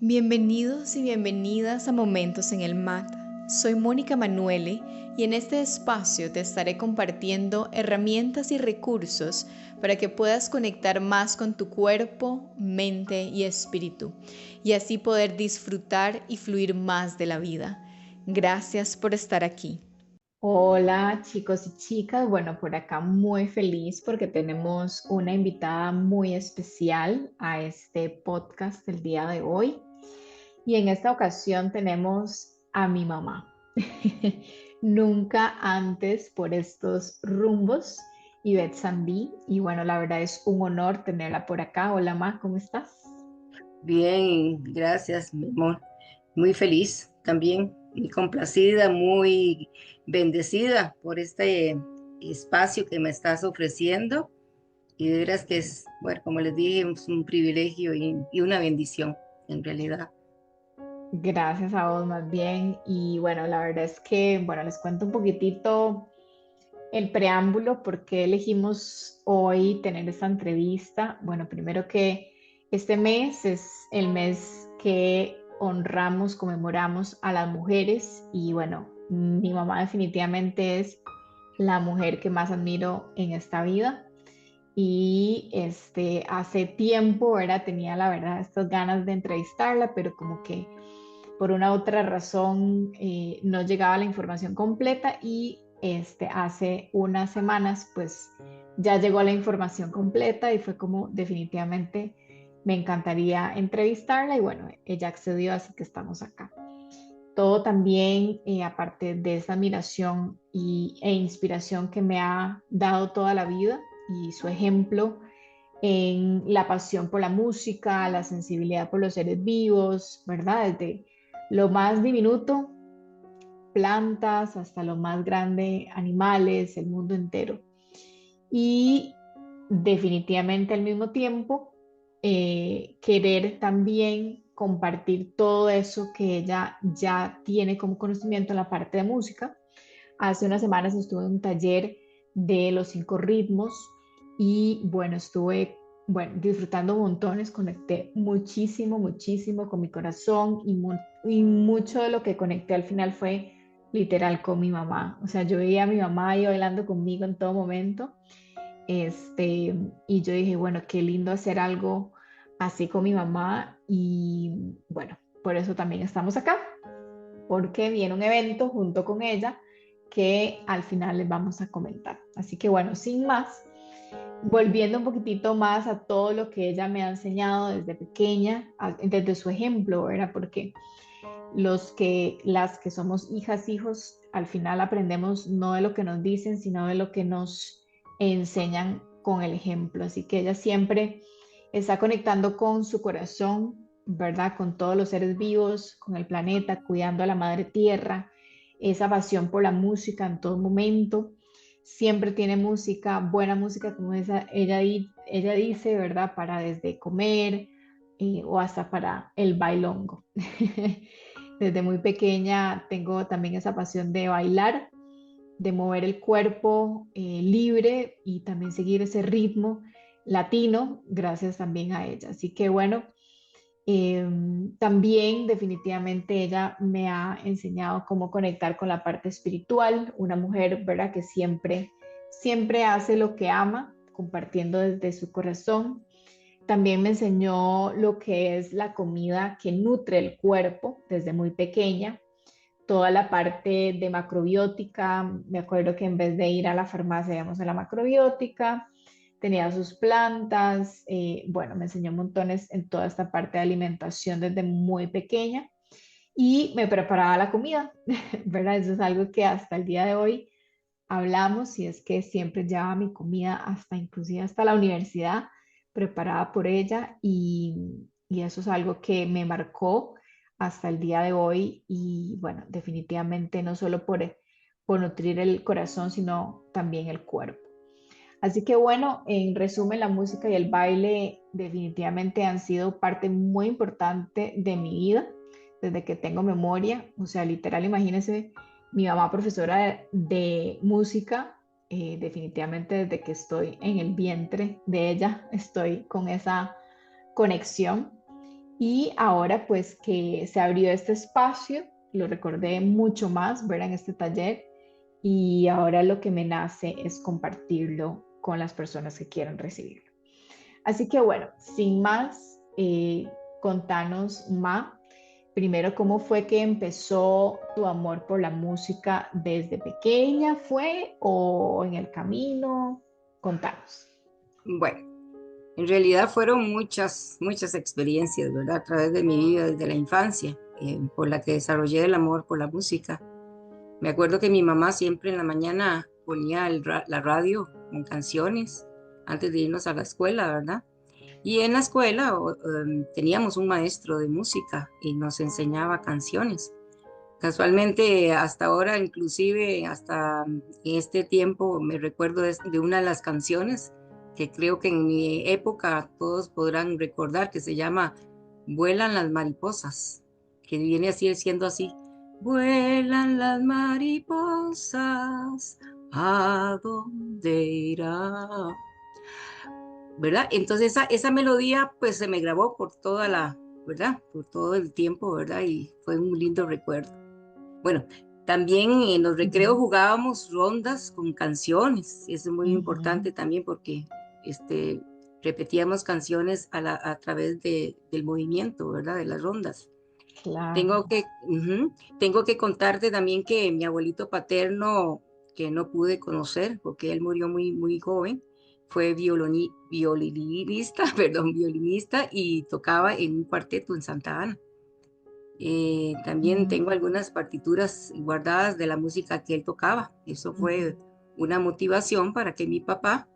Bienvenidos y bienvenidas a Momentos en el MAT. Soy Mónica Manuele y en este espacio te estaré compartiendo herramientas y recursos para que puedas conectar más con tu cuerpo, mente y espíritu y así poder disfrutar y fluir más de la vida. Gracias por estar aquí. Hola chicos y chicas, bueno, por acá muy feliz porque tenemos una invitada muy especial a este podcast del día de hoy y en esta ocasión tenemos a mi mamá. Nunca antes por estos rumbos, Ivette Sandí, y bueno, la verdad es un honor tenerla por acá. Hola Ma, ¿cómo estás? Bien, gracias, mi amor. Muy feliz también, muy complacida, muy bendecida por este espacio que me estás ofreciendo. Y de veras que es, bueno, como les dije, es un privilegio y una bendición, en realidad. Gracias a vos más bien y bueno, la verdad es que, bueno, les cuento un poquitito el preámbulo, por qué elegimos hoy tener esta entrevista. Bueno, primero que este mes es el mes que honramos, conmemoramos a las mujeres y bueno, mi mamá definitivamente es la mujer que más admiro en esta vida. Y hace tiempo, ¿verdad? Tenía la verdad estas ganas de entrevistarla, pero como que por una otra razón no llegaba la información completa y hace unas semanas pues ya llegó la información completa y fue como definitivamente me encantaría entrevistarla y bueno, ella accedió, así que estamos acá. Todo también, aparte de esa admiración e inspiración que me ha dado toda la vida y su ejemplo en la pasión por la música, la sensibilidad por los seres vivos, ¿verdad? Desde lo más diminuto, plantas, hasta lo más grande, animales, el mundo entero. Y definitivamente al mismo tiempo, querer también compartir todo eso que ella ya tiene como conocimiento en la parte de música. Hace unas semanas estuve en un taller de los 5 ritmos y bueno, estuve disfrutando montones, conecté muchísimo, muchísimo con mi corazón y mucho de lo que conecté al final fue literal con mi mamá. O sea, yo veía a mi mamá ahí bailando conmigo en todo momento. Y yo dije, bueno, qué lindo hacer algo así con mi mamá y bueno, por eso también estamos acá porque viene un evento junto con ella que al final les vamos a comentar. Así que bueno, sin más, volviendo un poquitito más a todo lo que ella me ha enseñado desde pequeña, desde su ejemplo, ¿verdad? Porque las que somos hijas, hijos, al final aprendemos no de lo que nos dicen, sino de lo que nos enseñan con el ejemplo. Así que ella siempre está conectando con su corazón, ¿verdad? Con todos los seres vivos, con el planeta, cuidando a la madre tierra, esa pasión por la música en todo momento. Siempre tiene música, buena música, como ella dice, ¿verdad? Para desde comer o hasta para el bailongo. Desde muy pequeña tengo también esa pasión de bailar, de mover el cuerpo libre y también seguir ese ritmo latino, gracias también a ella. Así que bueno, también definitivamente ella me ha enseñado cómo conectar con la parte espiritual, una mujer, ¿verdad? Que siempre hace lo que ama, compartiendo desde su corazón. También me enseñó lo que es la comida que nutre el cuerpo desde muy pequeña, toda la parte de macrobiótica. Me acuerdo que en vez de ir a la farmacia íbamos a la macrobiótica, tenía sus plantas, bueno, me enseñó montones en toda esta parte de alimentación desde muy pequeña y me preparaba la comida, ¿verdad? Eso es algo que hasta el día de hoy hablamos y es que siempre llevaba mi comida hasta inclusive hasta la universidad preparada por ella y eso es algo que me marcó hasta el día de hoy y bueno, definitivamente no solo por nutrir el corazón, sino también el cuerpo. Así que bueno, en resumen, la música y el baile definitivamente han sido parte muy importante de mi vida desde que tengo memoria. O sea, literal, imagínense, mi mamá profesora de música, definitivamente desde que estoy en el vientre de ella, estoy con esa conexión. Y ahora pues que se abrió este espacio, lo recordé mucho más, ver en este taller y ahora lo que me nace es compartirlo con las personas que quieran recibirlo. Así que bueno, sin más, contanos, Ma, primero cómo fue que empezó tu amor por la música desde pequeña, ¿fue o en el camino? Contanos. Bueno, en realidad fueron muchas, muchas experiencias, ¿verdad? A través de mi vida desde la infancia, por la que desarrollé el amor por la música. Me acuerdo que mi mamá siempre en la mañana ponía la radio con canciones antes de irnos a la escuela, ¿verdad? Y en la escuela teníamos un maestro de música y nos enseñaba canciones. Casualmente, hasta ahora, inclusive hasta este tiempo, me recuerdo de una de las canciones que creo que en mi época todos podrán recordar, que se llama Vuelan las mariposas, que viene así siendo así. Vuelan las mariposas, ¿a dónde irá? ¿Verdad? Entonces esa melodía pues se me grabó por toda la, ¿verdad? Por todo el tiempo, ¿verdad? Y fue un lindo recuerdo. Bueno, también en los recreos Ujú, jugábamos rondas con canciones, y eso es muy ujú, importante también porque este, repetíamos canciones a través del movimiento, ¿verdad? De las rondas. claro. Tengo que contarte también que mi abuelito paterno, que no pude conocer porque él murió muy, muy joven, fue violinista, perdón, violinista y tocaba en un cuarteto en Santa Ana. También tengo Mm, algunas partituras guardadas de la música que él tocaba. Eso ujú, fue una motivación para que mi papá,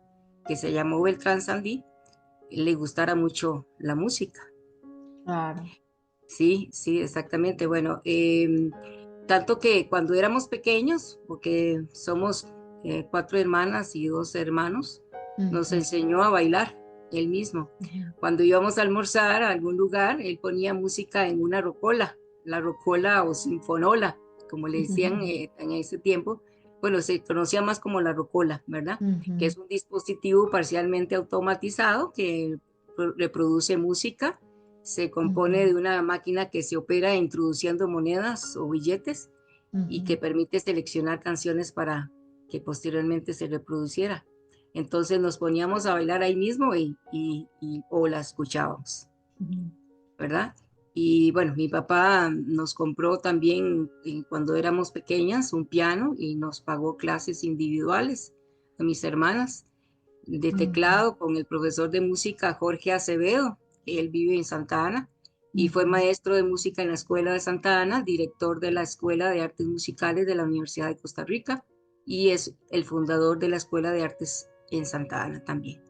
que se llamó Beltrán Sandí, le gustara mucho la música. claro. Sí, sí, exactamente. Bueno, tanto que cuando éramos pequeños, porque somos 4 hermanas y 2 hermanos, nos Ujú, enseñó a bailar él mismo. ujú, Cuando íbamos a almorzar a algún lugar, él ponía música en una rocola, la rocola o sinfonola, como le decían ujú, en ese tiempo. Bueno, se conocía más como la rocola, ¿verdad? Que ujú, es un dispositivo parcialmente automatizado que reproduce música. Se compone de ujú, una máquina que se opera introduciendo monedas o billetes y que ujú, permite seleccionar canciones para que posteriormente se reproduciera. Entonces nos poníamos a bailar ahí mismo o la escuchábamos, ujú, ¿verdad? Y bueno, mi papá nos compró también cuando éramos pequeñas un piano y nos pagó clases individuales a mis hermanas de ujú, teclado con el profesor de música Jorge Acevedo. Él vive en Santa Ana y fue ujú. maestro de música en la Escuela de Santa Ana, director de la Escuela de Artes Musicales de la Universidad de Costa Rica y es el fundador de la Escuela de Artes en Santa Ana también.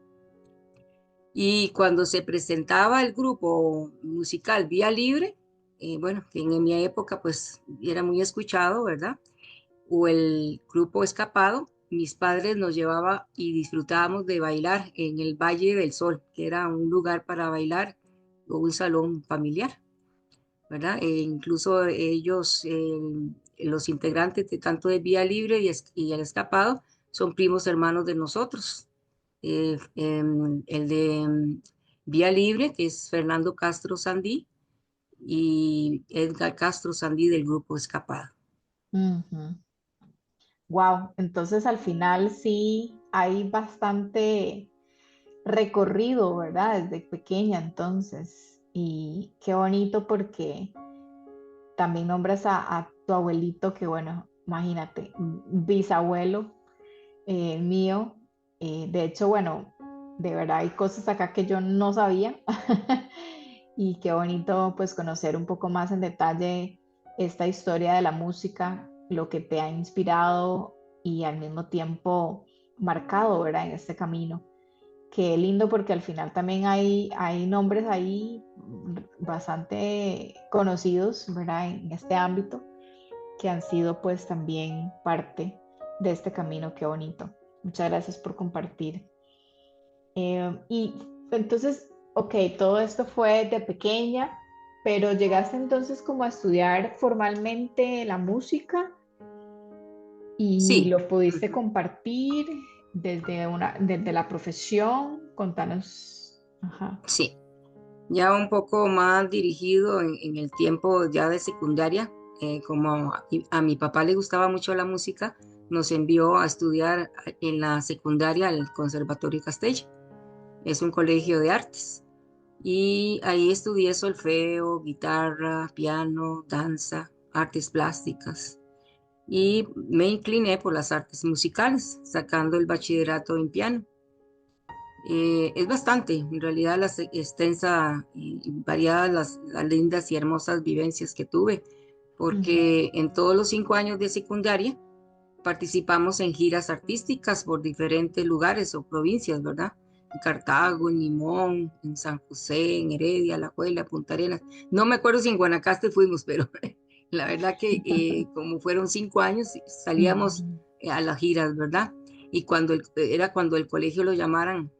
Y cuando se presentaba el grupo musical Vía Libre, bueno, que en mi época pues era muy escuchado, ¿verdad? O el grupo Escapado, mis padres nos llevaban y disfrutábamos de bailar en el Valle del Sol, que era un lugar para bailar o un salón familiar, ¿verdad? Incluso ellos, los integrantes de tanto de Vía Libre y el Escapado, son primos hermanos de nosotros. El de Vía Libre, que es Fernando Castro Sandí, y Edgar Castro Sandí del grupo Escapado. Ujú. Wow, entonces al final sí hay bastante recorrido, ¿verdad? Desde pequeña entonces. Y qué bonito porque también nombras a tu abuelito, que bueno, imagínate, bisabuelo mío. De hecho, bueno, de verdad hay cosas acá que yo no sabía. Y qué bonito pues conocer un poco más en detalle esta historia de la música, lo que te ha inspirado y al mismo tiempo marcado, ¿verdad? En este camino. Qué lindo porque al final también hay nombres ahí bastante conocidos, ¿verdad? En este ámbito que han sido pues también parte de este camino. Qué bonito. Muchas gracias por compartir. Y entonces, ok, todo esto fue de pequeña, pero llegaste entonces como a estudiar formalmente la música y Sí, lo pudiste ujú, compartir desde la profesión. Contanos. Ajá. sí. ya un poco más dirigido en el tiempo ya de secundaria, como a mi papá le gustaba mucho la música, nos envió a estudiar en la secundaria al Conservatorio Castella. Es un colegio de artes. Y ahí estudié solfeo, guitarra, piano, danza, artes plásticas. Y me incliné por las artes musicales, sacando el bachillerato en piano. Es bastante, en realidad, extensa y variadas las lindas y hermosas vivencias que tuve, Ujú. porque en todos los 5 años de secundaria participamos en giras artísticas por diferentes lugares o provincias, ¿verdad? En Cartago, en Limón, en San José, en Heredia, La Juela, Punta Arenas. No me acuerdo si en Guanacaste fuimos, pero la verdad que como fueron 5 años, salíamos Ujú. a las giras, ¿verdad? Y era cuando el colegio lo llamaban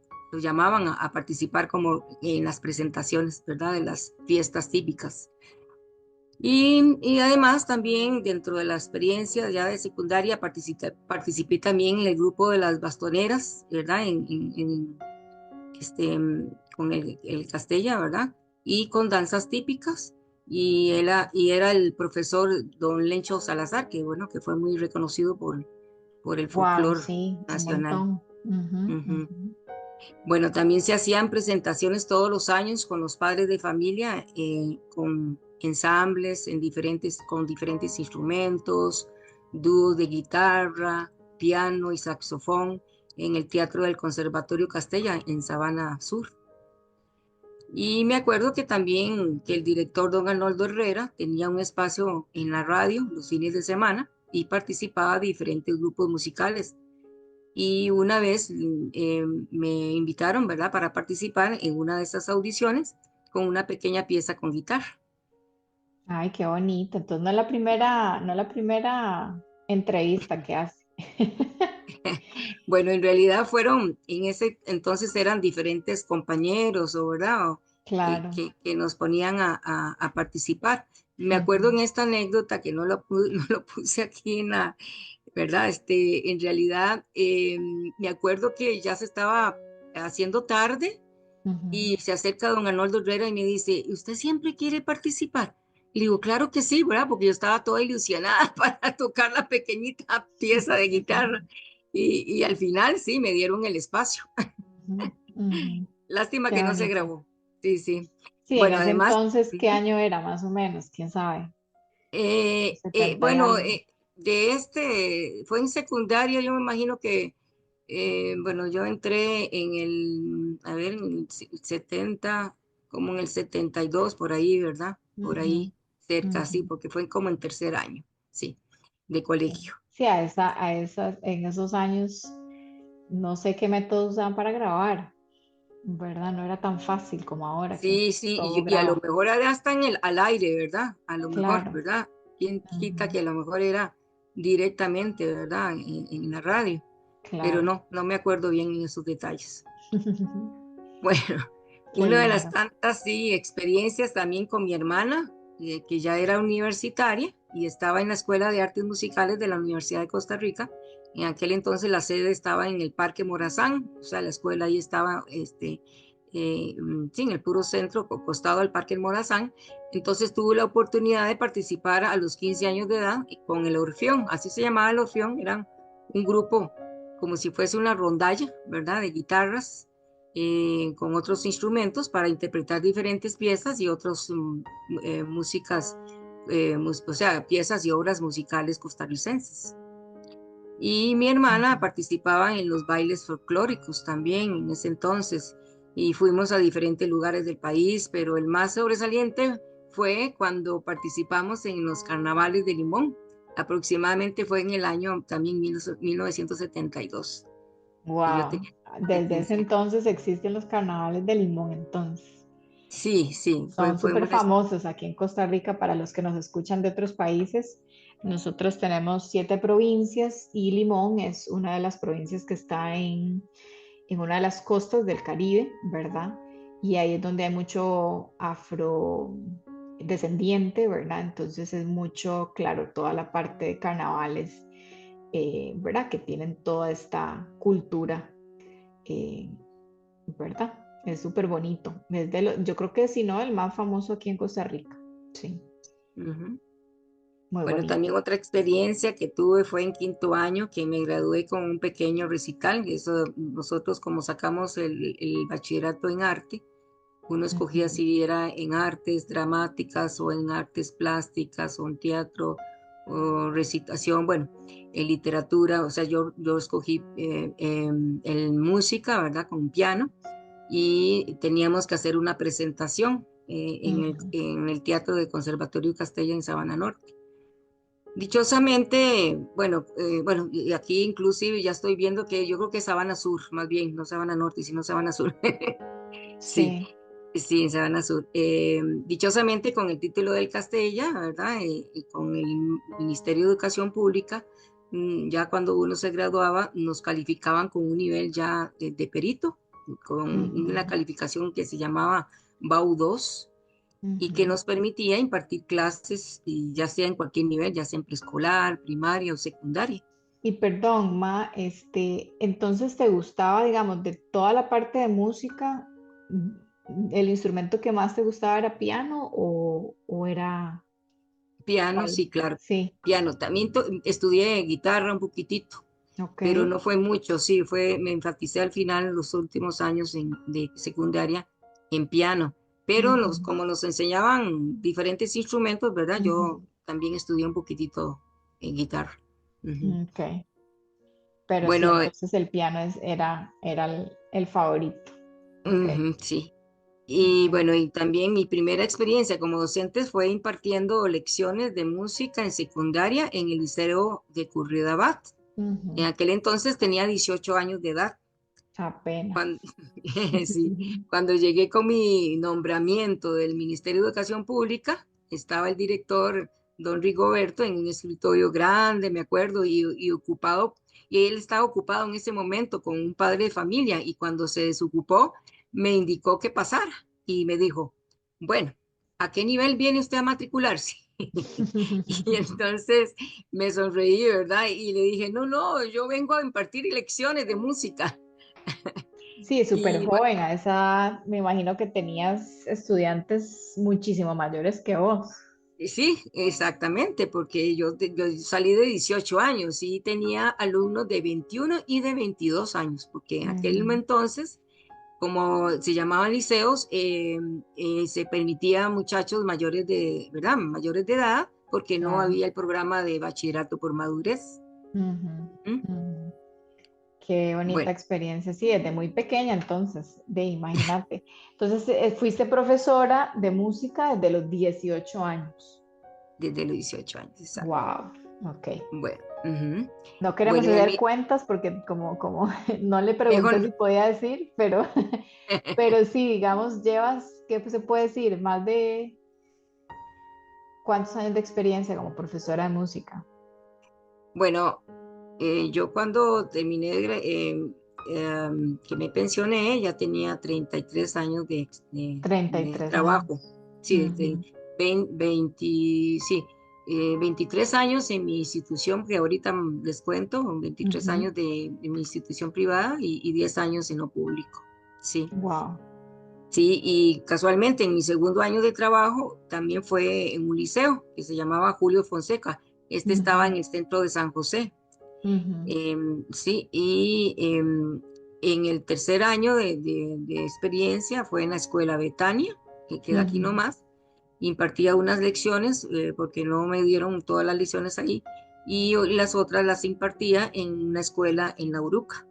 a participar como en las presentaciones, ¿verdad? De las fiestas típicas. Y además también dentro de la experiencia ya de secundaria participé también en el grupo de las bastoneras, ¿verdad? Con el Castella, ¿verdad? Y con danzas típicas. Y era el profesor don Lencho Salazar, que bueno, que fue muy reconocido por el Wow, folclore sí, un nacional. montón. Ujú, Ujú. ujú. Bueno, también se hacían presentaciones todos los años con los padres de familia, con ensambles con diferentes instrumentos, dúos de guitarra, piano y saxofón en el Teatro del Conservatorio Castella en Sabana Sur. Y me acuerdo que también que el director don Arnoldo Herrera tenía un espacio en la radio los fines de semana y participaba de diferentes grupos musicales. Y una vez me invitaron, ¿verdad?, para participar en una de esas audiciones con una pequeña pieza con guitarra. Ay, qué bonito. Entonces no la primera entrevista que hace. Bueno, en realidad en ese entonces eran diferentes compañeros, o ¿verdad? Claro. Que nos ponían a participar. Me acuerdo Ujú, en esta anécdota que no lo puse aquí ¿verdad? En realidad, me acuerdo que ya se estaba haciendo tarde. ujú. Y se acerca don Arnoldo Herrera y me dice, ¿usted siempre quiere participar? Le digo, claro que sí, ¿verdad? Porque yo estaba toda ilusionada para tocar la pequeñita pieza de guitarra. Y al final sí, me dieron el espacio. Ujú, ujú. Lástima Qué que no se bonito. grabó. Sí, sí. Sí, en Bueno, ese además, entonces, ¿qué ujú, año era más o menos? ¿Quién sabe? 70 y bueno, algo. fue en secundaria, yo me imagino que, bueno, yo entré a ver, en el 70, como en el 72 por ahí, ¿verdad? Por Ujú, ahí cerca, ujú. sí, porque fue como en tercer año, sí, de colegio. Sí, en esos años, no sé qué métodos usaban para grabar, ¿verdad? No era tan fácil como ahora que Sí, sí, todo y a lo graba. mejor era hasta al aire, ¿verdad? A lo mejor, Claro. ¿verdad? ¿Quién quita Ujú, que a lo mejor era directamente, ¿verdad? En la radio, pero claro. no me acuerdo bien en esos detalles. Bueno, Qué una de las lindo. tantas, sí, experiencias también con mi hermana, que ya era universitaria y estaba en la Escuela de Artes Musicales de la Universidad de Costa Rica. En aquel entonces la sede estaba en el Parque Morazán, o sea, la escuela ahí estaba, sí, en el puro centro, costado al Parque Morazán. Entonces tuve la oportunidad de participar a los 15 años de edad con el Orfeón, así se llamaba el Orfeón, eran un grupo como si fuese una rondalla, ¿verdad?, de guitarras con otros instrumentos para interpretar diferentes piezas y otras músicas, o sea, piezas y obras musicales costarricenses. Y mi hermana Ujú. participaba en los bailes folclóricos también en ese entonces y fuimos a diferentes lugares del país, pero el más sobresaliente fue cuando participamos en los carnavales de Limón. Aproximadamente fue en el año también 1972, que yo Wow. tenía de Desde ese 15 años. entonces existen los carnavales de Limón, entonces. Sí, sí, Son fue súper una. famosos aquí en Costa Rica para los que nos escuchan de otros países. Nosotros tenemos 7 provincias y Limón es una de las provincias que está en una de las costas del Caribe, ¿verdad? Y ahí es donde hay mucho afrodescendiente, ¿verdad? Entonces es mucho, claro, toda la parte de carnavales, ¿verdad? Que tienen toda esta cultura, eh, ¿verdad? es súper bonito. Yo creo que si no, el más famoso aquí en Costa Rica. Sí, Ujú. muy Bueno, bonito. también otra experiencia que tuve fue en quinto año, que me gradué con un pequeño recital. Eso, nosotros como sacamos el bachillerato en arte, uno escogía Ujú, si era en artes dramáticas o en artes plásticas o en teatro o recitación, bueno, en literatura. O sea, yo escogí en música, ¿verdad? Con piano, y teníamos que hacer una presentación ujú. en el Teatro del Conservatorio Castella en Sabana Norte. Dichosamente, bueno, y aquí inclusive ya estoy viendo que yo creo que es Sabana Sur, más bien, no Sabana Norte, sino Sabana Sur. Sí, Sí. sí, en Sabana Sur. Dichosamente con el título del Castella, ¿verdad? Y con el Ministerio de Educación Pública, ya cuando uno se graduaba, nos calificaban con un nivel ya de perito, con una Ujú, calificación que se llamaba BAU 2 y que ujú. nos permitía impartir clases, y ya sea en cualquier nivel, ya sea en preescolar, primaria o secundaria. Y perdón, Ma, entonces te gustaba, digamos, de toda la parte de música, el instrumento que más te gustaba era piano o era Piano, cuál? sí, claro, Sí, piano. También estudié guitarra un poquitito, ok. pero no fue mucho, sí, me enfaticé al final en los últimos años de secundaria en piano, pero Ujú, como nos enseñaban diferentes instrumentos, ¿verdad? Yo ujú, también estudié un poquitito en guitarra. Ujú. ok. Pero sí, Bueno, entonces el piano era el favorito. Ok, sí. Y ok. bueno, y también mi primera experiencia como docente fue impartiendo lecciones de música en secundaria en el Liceo de Curridabat. En Ujú, aquel entonces tenía 18 años de edad. apenas. Cuando, sí, cuando llegué con mi nombramiento del Ministerio de Educación Pública, estaba el director, don Rigoberto, en un escritorio grande, me acuerdo, y ocupado, y él estaba ocupado en ese momento con un padre de familia, y cuando se desocupó, me indicó que pasara y me dijo, bueno, ¿a qué nivel viene usted a matricularse? Y entonces me sonreí, ¿verdad? Y le dije, no, no, yo vengo a impartir lecciones de música. Sí, súper Y joven, a esa edad me imagino que tenías estudiantes muchísimo mayores que vos. sí, exactamente, porque yo salí de 18 años y tenía alumnos de 21 y de 22 años, porque en aquel Ujú, entonces, como se llamaban liceos, se permitía a muchachos mayores de, ¿verdad? Mayores de edad, porque no claro. había el programa de bachillerato por madurez. Ujú, ¿Mm? ujú. Qué bonita Bueno, experiencia, sí, desde muy pequeña entonces, imagínate. Entonces, fuiste profesora de música desde los 18 años. desde los 18 años, exacto. Wow, ok. Bueno, ujú. No queremos Bueno, hacer cuentas porque como no le pregunté mejor si no. podía decir, pero sí, digamos, llevas, ¿qué se puede decir? Más de ¿cuántos años de experiencia como profesora de música? Bueno, yo cuando terminé que me pensioné, ya tenía 33 años Treinta y de tres trabajo. años. Sí, Ujú, 20, sí, 23 años en mi institución, que ahorita les cuento, 23 ujú. años de mi institución privada y 10 años en lo público. Sí, Wow. sí, y casualmente en mi segundo año de trabajo también fue en un liceo que se llamaba Julio Fonseca. Este estaba Ujú, en el centro de San José. ujú, Sí, y en el tercer año de experiencia fue en la escuela Betania, que queda aquí ujú. nomás. Impartía unas lecciones porque no me dieron todas las lecciones ahí, y las otras las impartía en una escuela en La Uruca.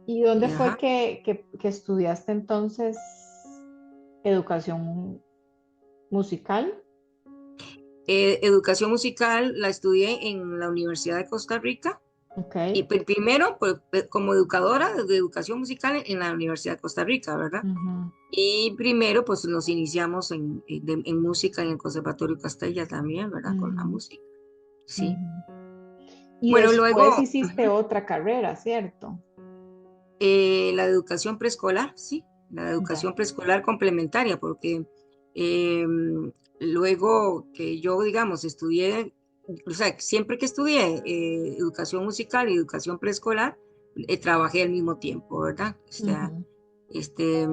¿Y dónde fue Ajá. que estudiaste entonces educación musical? Educación musical la estudié en la Universidad de Costa Rica. Ok. Y primero, pues, como educadora de educación musical en la Universidad de Costa Rica, ¿verdad? Ujú, Y primero, pues nos iniciamos en música en el Conservatorio Castella también, ¿verdad? Con la ujú, música, sí. ujú. Y Bueno, después luego, hiciste otra carrera, ¿cierto? la educación preescolar, sí, la Ya. educación preescolar complementaria, porque eh, luego que yo, digamos, estudié, o sea, siempre que estudié educación musical y educación preescolar, trabajé al mismo tiempo, ¿verdad? O sea, Ujú, este,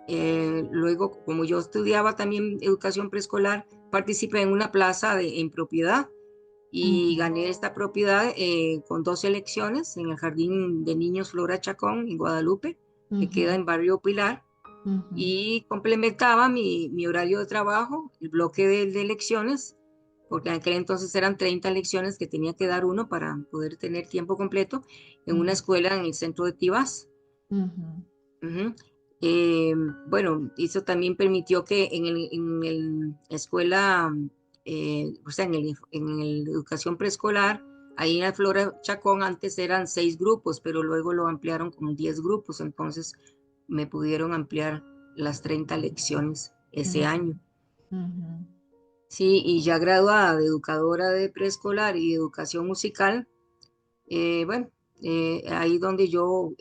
Luego, como yo estudiaba también educación preescolar, participé en una plaza en propiedad y Ujú, gané esta propiedad con 2 elecciones en el Jardín de Niños Flora Chacón en Guadalupe, que queda ujú, en Barrio Pilar, ujú, y complementaba mi horario de trabajo, el bloque de elecciones, porque en aquel entonces eran 30 lecciones que tenía que dar uno para poder tener tiempo completo en una ujú, escuela en el centro de Tibás. ujú, Ujú. Eh, bueno, eso también permitió que la escuela, o sea, en el educación preescolar, ahí en la Flora Chacón antes eran 6 grupos, pero luego lo ampliaron con 10 grupos, entonces me pudieron ampliar las 30 lecciones ese ujú, año. ujú, Sí, y ya graduada de educadora de preescolar y educación musical, bueno, ahí donde yo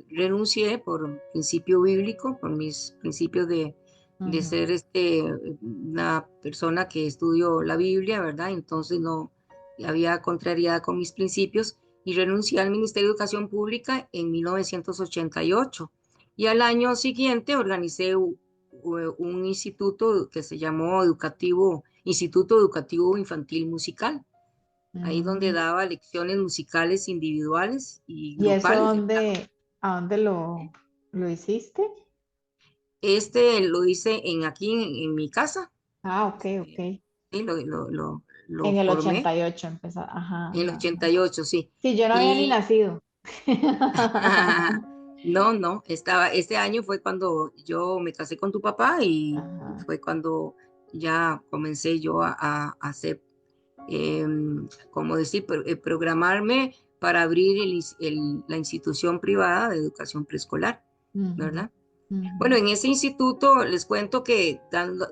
renuncié por principio bíblico, por mis principios de ujú. ser una persona que estudió la Biblia, ¿verdad? Entonces no había contrariedad con mis principios y renuncié al Ministerio de Educación Pública en 1988. Y al año siguiente organicé un instituto que se llamó Instituto Educativo Infantil Musical, ahí donde Mm. daba lecciones musicales individuales y ¿Y eso grupales, ¿verdad? a dónde lo hiciste? Lo hice aquí en mi casa, Ah, ok, ok. sí, lo En el formé 88 empezó. Ajá, en el ajá, ajá. 88, sí. Sí, yo no había ni Y nacido. no, no, este año fue cuando yo me casé con tu papá y Ajá. fue cuando ya comencé yo a hacer, como decir, programarme para abrir la institución privada de educación preescolar, Ujú, ¿verdad? Bueno, ujú, en ese instituto les cuento que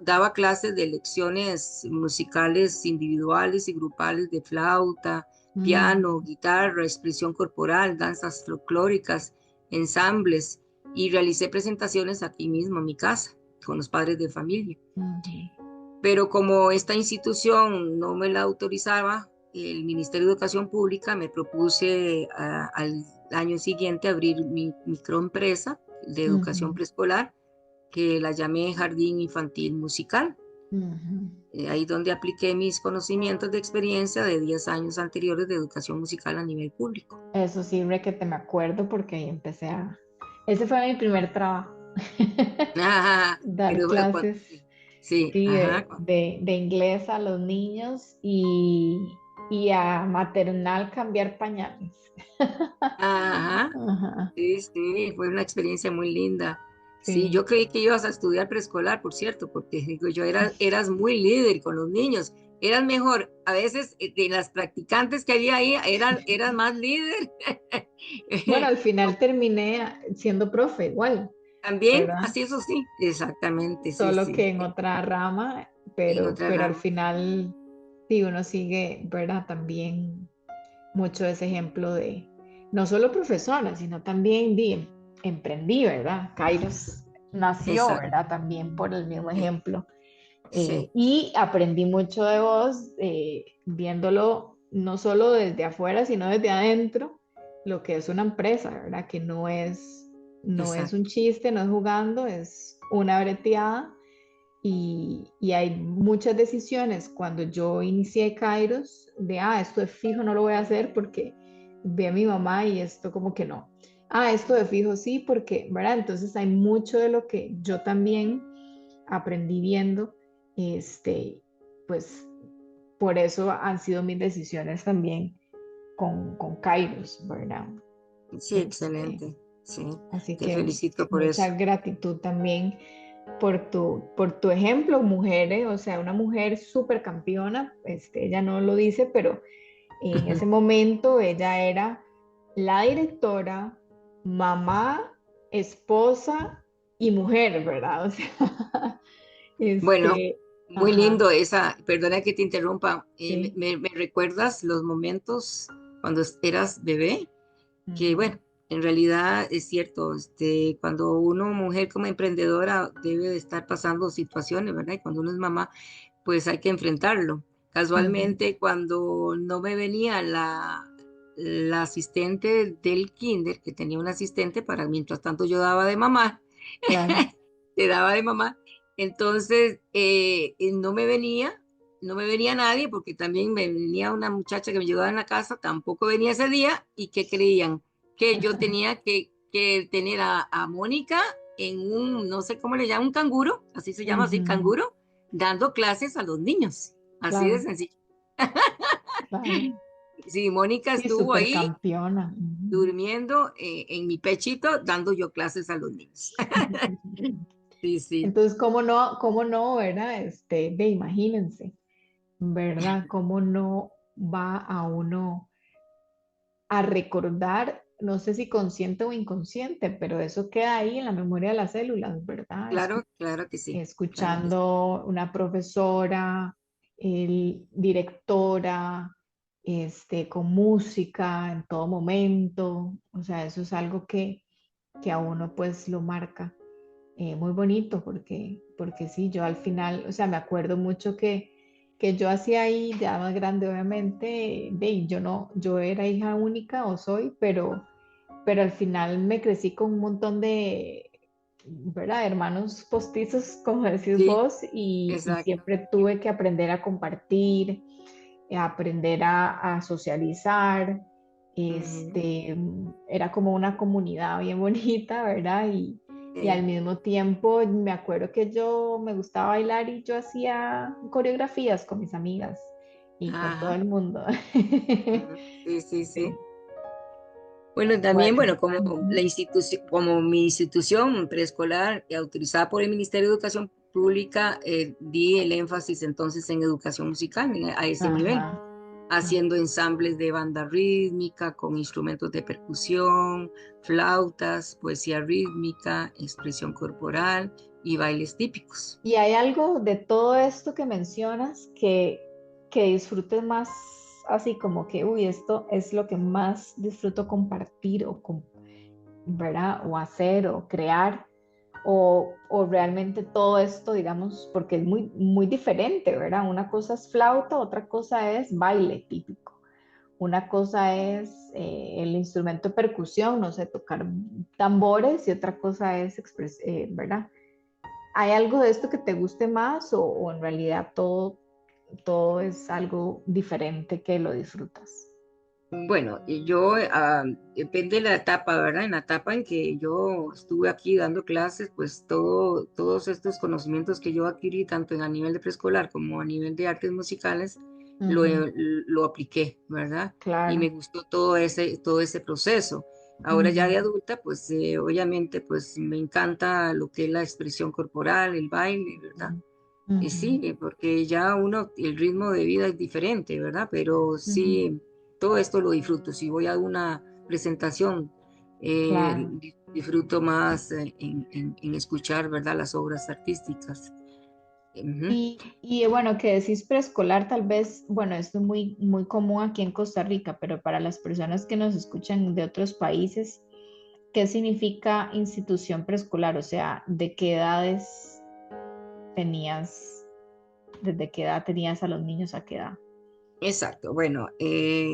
daba clases de lecciones musicales individuales y grupales de flauta, piano, ujú, guitarra, expresión corporal, danzas folclóricas, ensambles, y realicé presentaciones aquí mismo en mi casa con los padres de familia. ujú, Pero como esta institución no me la autorizaba, el Ministerio de Educación Pública me propuse al año siguiente abrir mi microempresa de educación ujú, preescolar, que la llamé Jardín Infantil Musical. ujú. Ahí donde apliqué mis conocimientos de experiencia de 10 años anteriores de educación musical a nivel público. Eso sí, que me acuerdo porque ahí empecé a... Ese fue mi primer trabajo. Ah, Dar pero, clases, sí, sí, ajá, de inglés a los niños y a maternal cambiar pañales. ajá. Ajá, Sí, sí, fue una experiencia muy linda. Sí, sí. yo creí que ibas a estudiar preescolar, por cierto, porque digo, eras muy líder con los niños. Eras mejor, a veces de las practicantes que había ahí, eras más líder. Bueno, al final terminé siendo profe igual, También, ¿verdad? así eso sí, exactamente, sí, Solo sí, que en sí, otra rama, en otra pero al rama. final, sí, uno sigue, ¿verdad? También mucho ese ejemplo de no solo profesora, sino también emprendí, ¿verdad? Kairos nació, Exacto, ¿verdad? También por el mismo ejemplo. sí, Y aprendí mucho de vos, viéndolo no solo desde afuera, sino desde adentro, lo que es una empresa, ¿verdad? Que no es un exacto. chiste, no es jugando, es una breteada y hay muchas decisiones cuando yo inicié Kairos de, esto de fijo no lo voy a hacer porque vi a mi mamá y esto como que no. Esto de fijo sí, porque, ¿verdad? Entonces hay mucho de lo que yo también aprendí viendo, este, pues por eso han sido mis decisiones también con Kairos, ¿verdad? Sí, Este, excelente. Sí, así te que felicito por mucha eso. gratitud también por tu ejemplo, mujeres, o sea, una mujer súper campeona, ella no lo dice, pero en ese momento ella era la directora, mamá, esposa y mujer, ¿verdad? O sea, Bueno, muy ajá, lindo perdona que te interrumpa, sí. me recuerdas los momentos cuando eras bebé, que Ujú, bueno, en realidad es cierto, cuando uno, mujer como emprendedora, debe de estar pasando situaciones, ¿verdad? Y cuando uno es mamá, pues hay que enfrentarlo. ujú, Casualmente, cuando no me venía la asistente del kinder, que tenía un asistente para mientras tanto yo daba de mamá, claro. te daba de mamá. Entonces, no me venía nadie porque también me venía una muchacha que me ayudaba en la casa, tampoco venía ese día y que creían que yo tenía que tener a Mónica en un, no sé cómo le llaman, un canguro, así se llama, así, Ujú, canguro, dando clases a los niños, así de claro, sencillo. claro. Sí, Mónica Sí, estuvo ahí supercampeona. Ujú. durmiendo en mi pechito, dando yo clases a los niños. Sí, sí. Entonces, cómo no, ¿verdad? Imagínense, ¿verdad? ¿Cómo no va a uno a recordar, no sé si consciente o inconsciente, pero eso queda ahí en la memoria de las células, ¿verdad? Claro, claro que sí, claro que sí. Escuchando una profesora, directora, con música en todo momento, o sea, eso es algo que a uno pues lo marca. Muy bonito porque sí, yo al final, o sea, me acuerdo mucho que yo hacía ahí, ya más grande obviamente, yo no, yo era hija única o soy, pero al final me crecí con un montón de, ¿verdad? Hermanos postizos, como decís Sí, vos, y exacto. siempre tuve que aprender a compartir, aprender a socializar. Ujú. Era como una comunidad bien bonita, ¿verdad? Y al Sí. mismo tiempo me acuerdo que yo me gustaba bailar y yo hacía coreografías con mis amigas y con todo Ajá. el mundo. Ujú. Sí, sí, sí. Sí. Bueno, también, Bueno. bueno, como la Ujú. institución, como mi institución preescolar autorizada por el Ministerio de Educación Pública, di el énfasis entonces en educación musical a ese nivel, Ajá. Ajá. haciendo ensambles de banda rítmica con instrumentos de percusión, flautas, poesía rítmica, expresión corporal y bailes típicos. ¿Y hay algo de todo esto que mencionas que disfrutes más, así como que, uy, esto es lo que más disfruto compartir ¿verdad? O hacer o crear? O realmente todo esto, digamos, porque es muy, muy diferente, ¿verdad? Una cosa es flauta, otra cosa es baile típico. Una cosa es el instrumento de percusión, no sé, tocar tambores, y otra cosa es, ¿verdad? ¿Hay algo de esto que te guste más o en realidad todo es algo diferente que lo disfrutas? Bueno, y depende de la etapa, ¿verdad? En la etapa en que yo estuve aquí dando clases, pues todos estos conocimientos que yo adquirí, tanto a nivel de preescolar como a nivel de artes musicales, lo, Ujú, lo apliqué, ¿verdad? Y me claro. gustó todo ese proceso. Ahora ya de Ujú, adulta, pues obviamente, pues me encanta lo que es la expresión corporal, el baile, ¿verdad? Y ujú, sí, porque ya uno, el ritmo de vida es diferente, ¿verdad? Pero ujú, sí, todo esto lo disfruto. Si voy a una presentación, claro. disfruto más en escuchar, ¿verdad? Las obras artísticas. Ujú. Y bueno, que decís preescolar, tal vez, bueno, esto es muy, muy común aquí en Costa Rica, pero para las personas que nos escuchan de otros países, ¿qué significa institución preescolar? O sea, ¿de qué edades tenías, desde qué edad tenías a los niños a qué edad? Exacto. Bueno,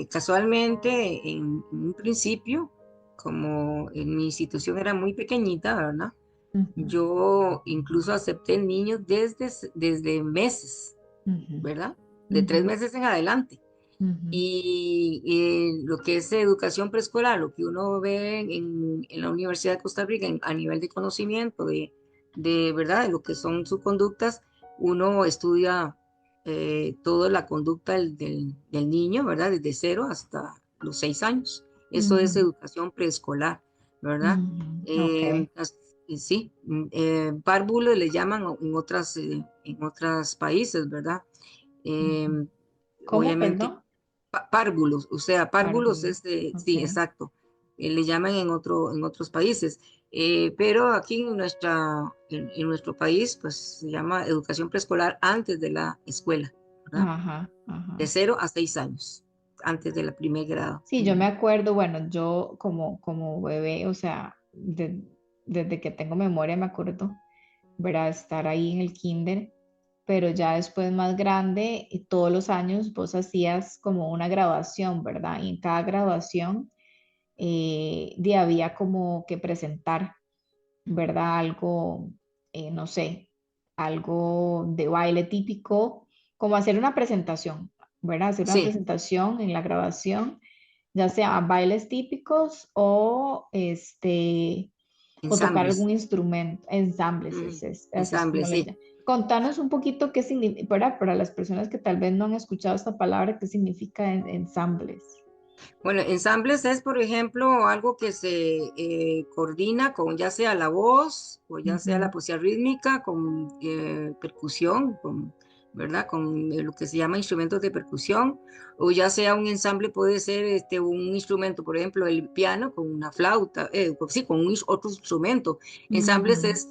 casualmente en un principio, como en mi institución era muy pequeñita, ¿verdad? Ujú, Yo incluso acepté niños desde meses, ujú, ¿verdad? De ujú, 3 meses en adelante. ujú, Y lo que es educación preescolar, lo que uno ve en la Universidad de Costa Rica a nivel de conocimiento de verdad, de lo que son sus conductas, uno estudia toda la conducta del niño, ¿verdad? Desde 0 hasta los 6 años. Eso es ujú, educación preescolar, ¿verdad? ujú. Ok. Eh, sí, párvulos le llaman en otros países, ¿verdad? Ujú. Eh, ¿Cómo, obviamente perdón? párvulos, o sea, párvulos Párvulo. es de, Ok. sí, exacto, le llaman en otros países, pero aquí en nuestro país, pues se llama educación preescolar antes de la escuela, ¿verdad? Ajá, De ajá. 0 a 6 años, antes del primer grado. Sí, yo me Ujú. acuerdo, bueno, yo como bebé, o sea, desde que tengo memoria me acuerdo, ¿verdad? Estar ahí en el kinder, pero ya después más grande, y todos los años vos hacías como una graduación, ¿verdad? Y en cada graduación había como que presentar, ¿verdad? Algo, no sé, algo de baile típico, como hacer una presentación, ¿verdad? Hacer una Sí, presentación en la grabación, ya sea bailes típicos o o tocar ensambles. algún instrumento, ensambles, Ujú. así es como Ensambles, le sí. llaman. Contanos un poquito qué significa, para las personas que tal vez no han escuchado esta palabra, qué significa ensambles. Bueno, ensambles es, por ejemplo, algo que se coordina con ya sea la voz o ya sea la Ujú, poesía rítmica, con percusión, ¿verdad? Con lo que se llama instrumentos de percusión, o ya sea un ensamble puede ser un instrumento, por ejemplo, el piano con una flauta, sí, con otro instrumento. Ensambles ujú, es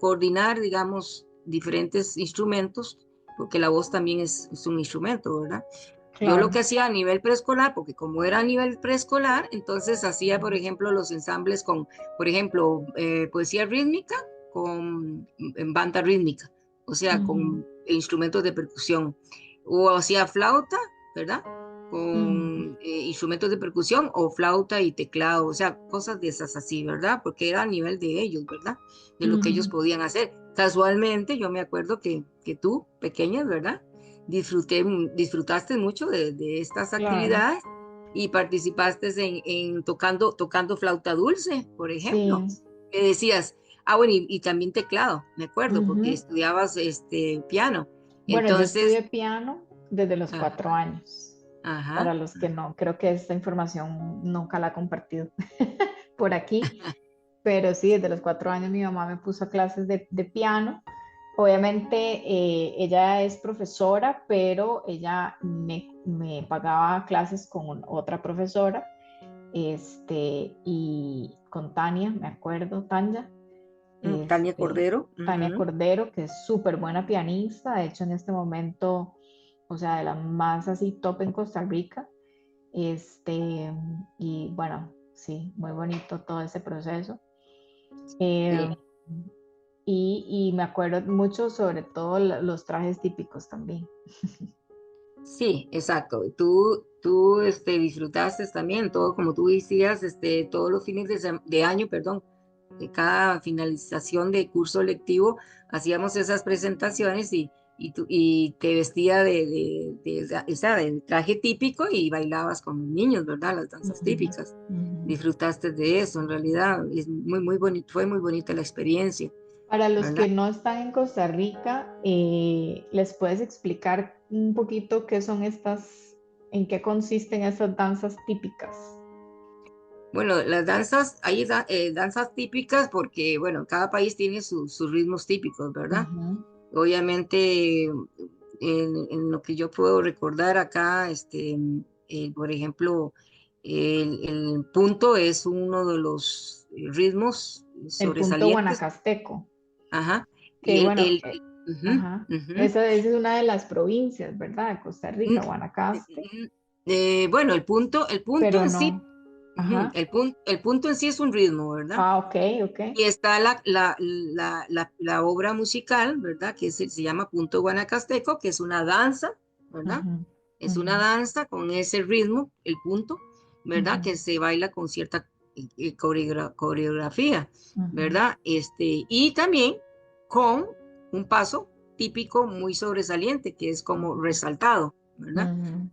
coordinar, digamos, diferentes instrumentos, porque la voz también es un instrumento, ¿verdad? Yo lo que claro. hacía a nivel preescolar, porque como era a nivel preescolar, entonces hacía, por ejemplo, los ensambles con, por ejemplo, poesía rítmica en banda rítmica, o sea, Ujú, con instrumentos de percusión, o hacía flauta, ¿verdad? ujú, Con instrumentos de percusión o flauta y teclado, o sea, cosas de esas así, ¿verdad? Porque era a nivel de ellos, ¿verdad? De lo que ellos ujú. podían hacer. Casualmente, yo me acuerdo que tú, pequeña, ¿verdad? Disfrutaste mucho de estas Claro, actividades y participaste en tocando flauta dulce, por ejemplo. sí. Me decías, bueno, y también teclado, me acuerdo, porque Ujú. estudiabas piano. Bueno, yo Entonces, estudié piano desde los cuatro ajá, años. Para ajá, los que no, creo que esta información nunca la he compartido por aquí, pero sí, desde los 4 años mi mamá me puso a clases de piano. Obviamente ella es profesora, pero ella me pagaba clases con otra profesora, y con Tania, me acuerdo, Tanya, Tania este, Cordero, Tania ujú. Cordero, que es súper buena pianista, de hecho en este momento, o sea, de las más así top en Costa Rica. Este, y bueno, sí, muy bonito todo ese proceso. Sí, Eh, y me acuerdo mucho sobre todo los trajes típicos también. sí, exacto. Tú disfrutaste también todo, como tú decías, todos los fines de año, perdón, de cada finalización de curso lectivo, hacíamos esas presentaciones y te vestía o sea, de traje típico y bailabas con los niños, ¿verdad? Las danzas Ujú, típicas. ujú. Disfrutaste de eso, en realidad, es muy bonito, fue muy bonita la experiencia, Para los ¿verdad? que no están en Costa Rica, ¿les puedes explicar un poquito qué son en qué consisten esas danzas típicas? Bueno, las danzas, hay danzas típicas porque, bueno, cada país tiene sus ritmos típicos, ¿verdad? Ujú, Obviamente, en lo que yo puedo recordar acá, por ejemplo, el punto es uno de los ritmos el punto sobresalientes, guanacasteco, ajá, que y bueno, ujú, ajá, ujú. esa es una de las provincias, ¿verdad? De Costa Mm, Rica, Guanacaste, bueno, el punto pero en sí, no, ujú, ajá. el punto en sí es un ritmo, ¿verdad? Ah, ok, ok. Y está la obra musical, ¿verdad? Que se llama Punto Guanacasteco, que es una danza, ¿verdad? Ujú, Es ujú, una danza con ese ritmo, el punto, ¿verdad? ujú, Que se baila con cierta coreografía, ujú, ¿verdad? Y también con un paso típico muy sobresaliente, que es como resaltado, ¿verdad? ujú,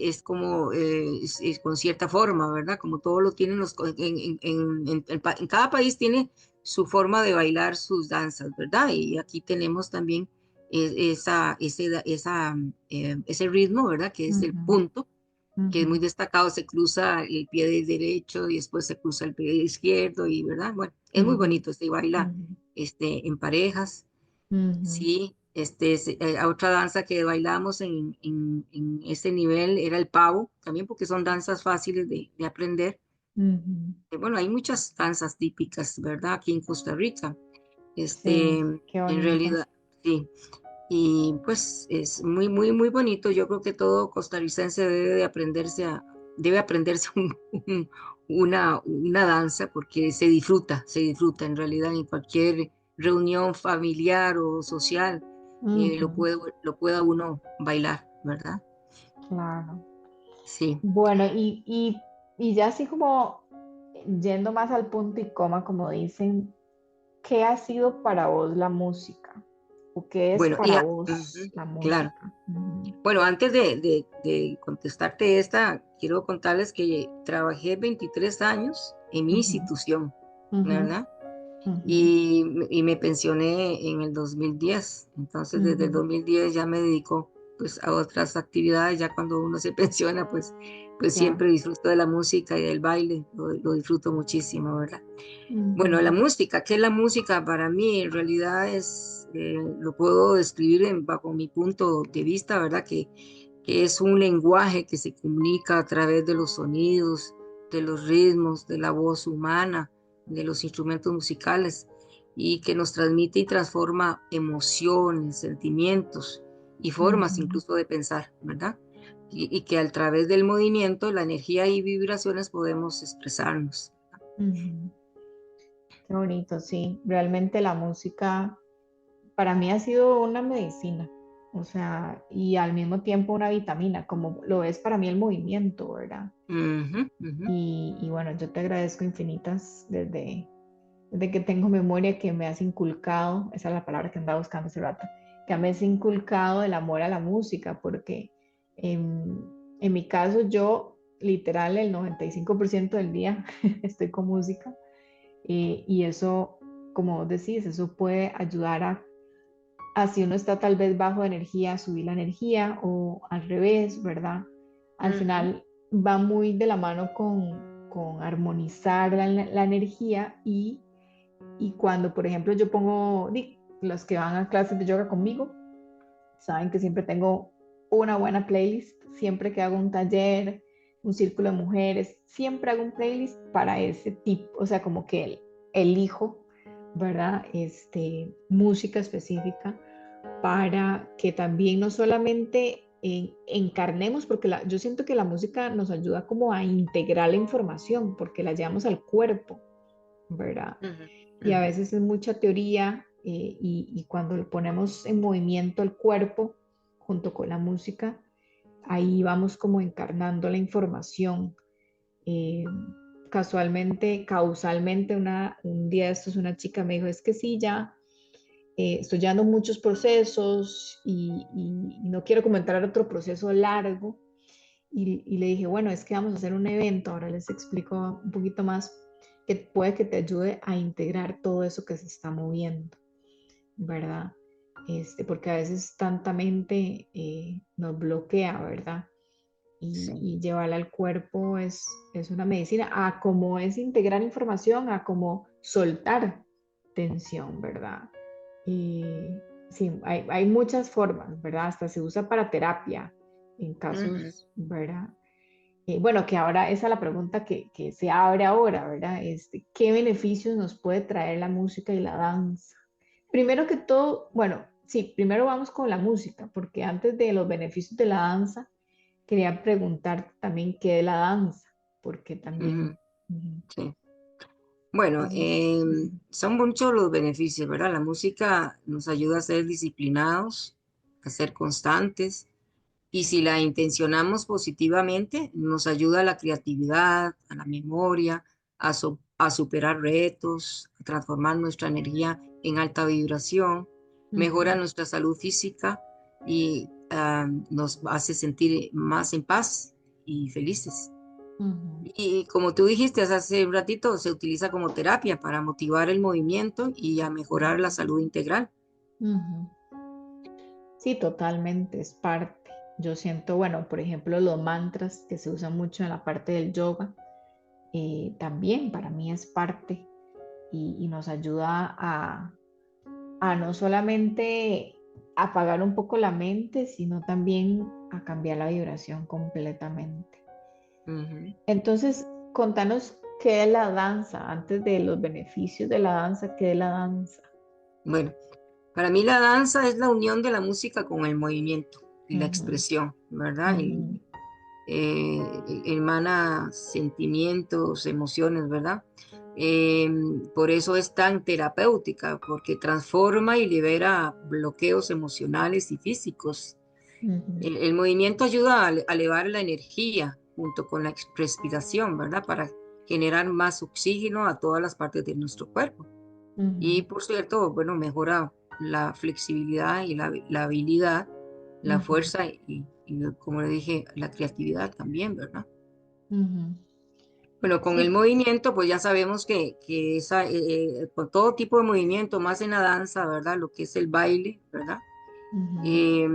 Es como es con cierta forma, ¿verdad? Como todos lo tienen en cada país tiene su forma de bailar sus danzas, ¿verdad? Y aquí tenemos también ese ritmo, ¿verdad? Que es el ujú, punto, que es muy ujú. destacado, se cruza el pie derecho y después se cruza el pie izquierdo y, ¿verdad? Bueno, es muy Ujú, bonito, se baila ujú, en parejas. ujú, Sí, otra danza que bailamos en ese nivel era el pavo, también porque son danzas fáciles de aprender. ujú. Bueno, hay muchas danzas típicas, ¿verdad? Aquí en Costa Rica. Sí, En qué bonito. realidad, sí. Y pues es muy bonito. Yo creo que todo costarricense debe aprenderse una danza porque se disfruta en realidad en cualquier reunión familiar o social, Ujú, lo pueda uno bailar, ¿verdad? claro. Sí. Bueno, y ya así como yendo más al punto y coma, como dicen, ¿qué ha sido para vos la música? ¿O qué es Bueno, y para vos la claro. música? Ujú, Bueno, antes de contestarte esta, quiero contarles que trabajé 23 años en mi ujú, institución, ujú, ¿verdad? ujú, Y me pensioné en el 2010. Entonces, desde el ujú. 2010 ya me dedico pues a otras actividades. Ya cuando uno se pensiona, pues Claro. siempre disfruto de la música y del baile. Lo disfruto muchísimo, ¿verdad? Bueno, la Ujú, música, ¿qué es la música? Para mí en realidad lo puedo describir bajo mi punto de vista, ¿verdad? Que es un lenguaje que se comunica a través de los sonidos, de los ritmos, de la voz humana, de los instrumentos musicales, y que nos transmite y transforma emociones, sentimientos y formas ujú, incluso de pensar, ¿verdad? Y que a través del movimiento, la energía y vibraciones podemos expresarnos. ujú. Qué bonito, sí. Realmente la música para mí ha sido una medicina, o sea, y al mismo tiempo una vitamina, como lo es para mí el movimiento, ¿verdad? Ujú, ujú. Y bueno, yo te agradezco infinitas desde que tengo memoria que me has inculcado, esa es la palabra que andaba buscando hace rato, que me has inculcado el amor a la música, porque en, en mi caso yo literal el 95% del día estoy con música y eso, como vos decís, eso puede ayudar a si uno está tal vez bajo de energía, subir la energía o al revés, ¿verdad? Al Ujú, final va muy de la mano con armonizar la energía y cuando, por ejemplo, yo pongo, los que van a clases de yoga conmigo, saben que siempre tengo una buena playlist, siempre que hago un taller, un círculo de mujeres, siempre hago un playlist para ese tipo, o sea, como que elijo, ¿verdad? Música específica para que también no solamente encarnemos, porque yo siento que la música nos ayuda como a integrar la información, porque la llevamos al cuerpo, ¿verdad? ujú, Y a ujú. veces es mucha teoría y cuando lo ponemos en movimiento el cuerpo junto con la música, ahí vamos como encarnando la información. Eh, Casualmente, causalmente, un día de estos una chica me dijo, es que sí, ya estoy llevando muchos procesos y no quiero comentar otro proceso largo. Y le dije, bueno, es que vamos a hacer un evento, ahora les explico un poquito más, que puede que te ayude a integrar todo eso que se está moviendo, ¿verdad? Porque a veces tanta mente nos bloquea, ¿verdad? Sí. Y llevarla al cuerpo es una medicina, a como es integrar información, a como soltar tensión, ¿verdad? Y sí, hay muchas formas, ¿verdad? Hasta se usa para terapia en Ujú. casos, ¿verdad? Bueno, que ahora esa es la pregunta que se abre ahora, ¿verdad? ¿Qué beneficios nos puede traer la música y la danza? Primero que todo, bueno, sí, primero vamos con la música, porque antes de los beneficios de la danza, quería preguntar también qué es la danza, porque también... Ujú, Ujú, sí. Bueno, ujú, son muchos los beneficios, ¿verdad? La música nos ayuda a ser disciplinados, a ser constantes, y si la intencionamos positivamente, nos ayuda a la creatividad, a la memoria, a superar retos, a transformar nuestra energía en alta vibración, mejora ujú, nuestra salud física y nos hace sentir más en paz y felices. ujú, Y como tú dijiste hace un ratito, se utiliza como terapia para motivar el movimiento y a mejorar la salud integral. ujú. Sí, totalmente, es parte. Yo siento, bueno, por ejemplo, los mantras que se usan mucho en la parte del yoga, también para mí es parte y nos ayuda a no solamente apagar un poco la mente, sino también a cambiar la vibración completamente. Ujú. Entonces, contanos qué es la danza, antes de los beneficios de la danza, qué es la danza. Bueno, para mí la danza es la unión de la música con el movimiento y la Ujú, expresión, ¿verdad? ujú, Emana sentimientos, emociones, ¿verdad? Eh, por eso es tan terapéutica, porque transforma y libera bloqueos emocionales y físicos. ujú, El movimiento ayuda a elevar la energía junto con la respiración, ¿verdad? Para generar más oxígeno a todas las partes de nuestro cuerpo. Y Ujú, por cierto, bueno, mejora la flexibilidad y la habilidad, la ujú, fuerza y como le dije, la creatividad también, ¿verdad? ujú. Bueno, con el Sí. movimiento, pues ya sabemos que con todo tipo de movimiento, más en la danza, ¿verdad? Lo que es el baile, ¿verdad? Ujú, Eh,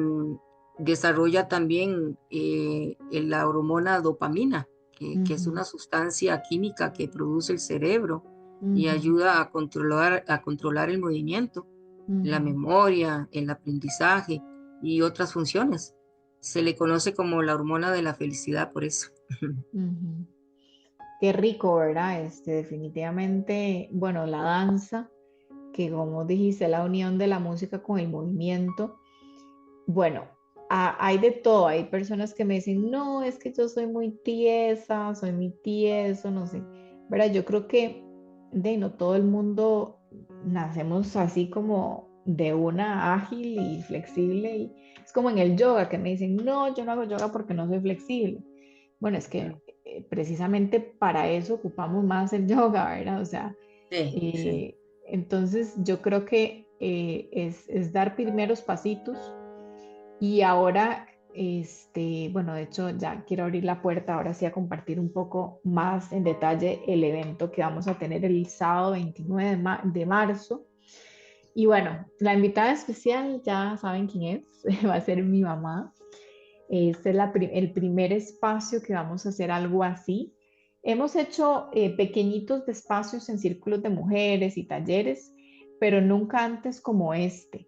Desarrolla también la hormona dopamina, que es ujú, una sustancia química que produce el cerebro y ujú, ayuda a controlar el movimiento, la ujú, memoria, el aprendizaje y otras funciones. Se le conoce como la hormona de la felicidad por eso. ujú. Qué rico, ¿verdad? Definitivamente, bueno, la danza, que como dijiste, la unión de la música con el movimiento. Bueno, hay de todo. Hay personas que me dicen, no, es que yo soy muy tiesa, soy muy tieso, no sé. ¿Verdad? Yo creo que no todo el mundo nacemos así como de una ágil y flexible. Y es como en el yoga que me dicen, no, yo no hago yoga porque no soy flexible. Bueno, es que precisamente para eso ocupamos más el yoga, ¿verdad? O sea, Sí, sí. entonces yo creo que es dar primeros pasitos y ahora, bueno, de hecho ya quiero abrir la puerta ahora sí a compartir un poco más en detalle el evento que vamos a tener el sábado 29 de marzo. Y bueno, la invitada especial ya saben quién es, va a ser mi mamá. Este es el primer espacio que vamos a hacer algo así. Hemos hecho pequeñitos de espacios en círculos de mujeres y talleres, pero nunca antes como este.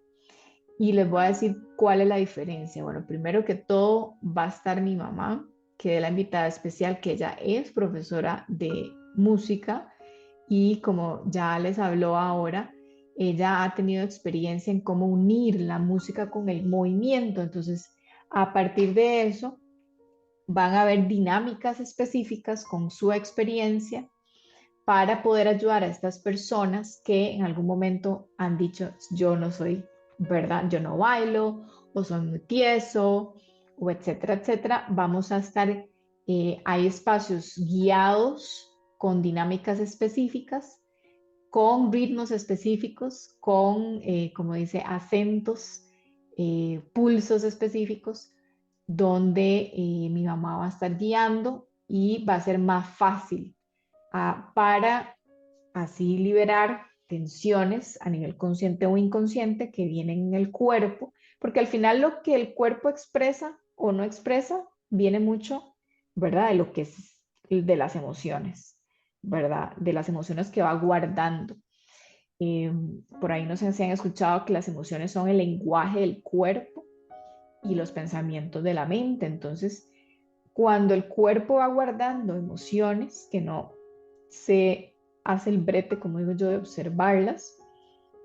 Y les voy a decir cuál es la diferencia. Bueno, primero que todo va a estar mi mamá, que es la invitada especial, que ella es profesora de música y como ya les habló ahora, ella ha tenido experiencia en cómo unir la música con el movimiento. Entonces, a partir de eso, van a haber dinámicas específicas con su experiencia para poder ayudar a estas personas que en algún momento han dicho, yo no soy, ¿verdad? Yo no bailo o soy muy tieso o etcétera, etcétera. Vamos a estar, hay espacios guiados con dinámicas específicas, con ritmos específicos, con, como dice, acentos, pulsos específicos, donde mi mamá va a estar guiando y va a ser más fácil para así liberar tensiones a nivel consciente o inconsciente que vienen en el cuerpo, porque al final lo que el cuerpo expresa o no expresa viene mucho, ¿verdad? De lo que es de las emociones, ¿verdad? De las emociones que va guardando. Eh, por ahí no sé si han escuchado que las emociones son el lenguaje del cuerpo y los pensamientos de la mente. Entonces, cuando el cuerpo va guardando emociones que no se hace el brete, como digo yo, de observarlas,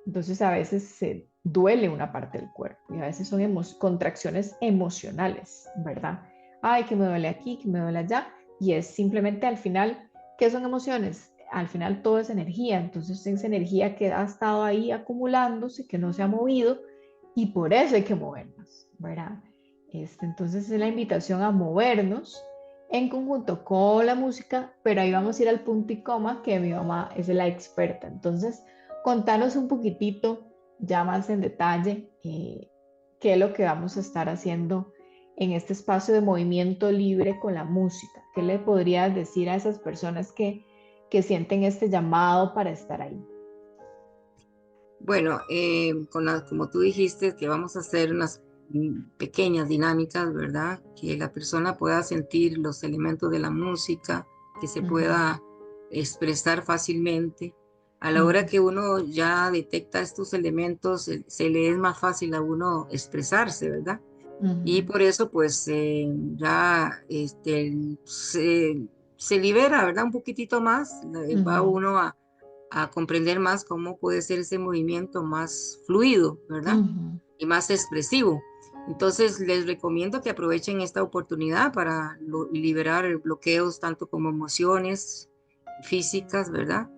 entonces a veces se duele una parte del cuerpo y a veces son contracciones emocionales, ¿verdad? Ay, que me duele aquí, que me duele allá, y es simplemente al final, ¿qué son emociones? Al final todo es energía, entonces es energía que ha estado ahí acumulándose, que no se ha movido y por eso hay que movernos, ¿verdad? Entonces es la invitación a movernos en conjunto con la música, pero ahí vamos a ir al punto y coma que mi mamá es la experta. Entonces, contanos un poquitito ya más en detalle qué es lo que vamos a estar haciendo en este espacio de movimiento libre con la música. ¿Qué le podrías decir a esas personas que sienten este llamado para estar ahí? Bueno, como tú dijiste, que vamos a hacer unas pequeñas dinámicas, ¿verdad? Que la persona pueda sentir los elementos de la música, que se Ujú, pueda expresar fácilmente. A la hora ujú, que uno ya detecta estos elementos, se le es más fácil a uno expresarse, ¿verdad? Y ujú, por eso, pues, ya se libera, ¿verdad? Un poquitito más, va ujú, uno a comprender más cómo puede ser ese movimiento más fluido, ¿verdad? ujú, Y más expresivo. Entonces, les recomiendo que aprovechen esta oportunidad para liberar bloqueos, tanto como emociones físicas, ¿verdad?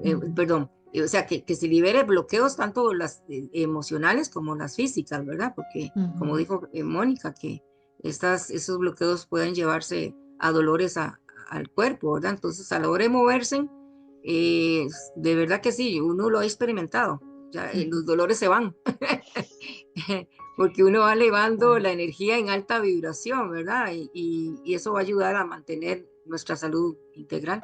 ujú, Perdón, o sea, que se libere bloqueos tanto las emocionales como las físicas, ¿verdad? Porque, como ujú, dijo Mónica, que esos bloqueos pueden llevarse a dolores al cuerpo, ¿verdad? Entonces, a la hora de moverse, De verdad que sí, uno lo ha experimentado, ya, los dolores se van, porque uno va elevando la energía en alta vibración, ¿verdad? Y eso va a ayudar a mantener nuestra salud integral.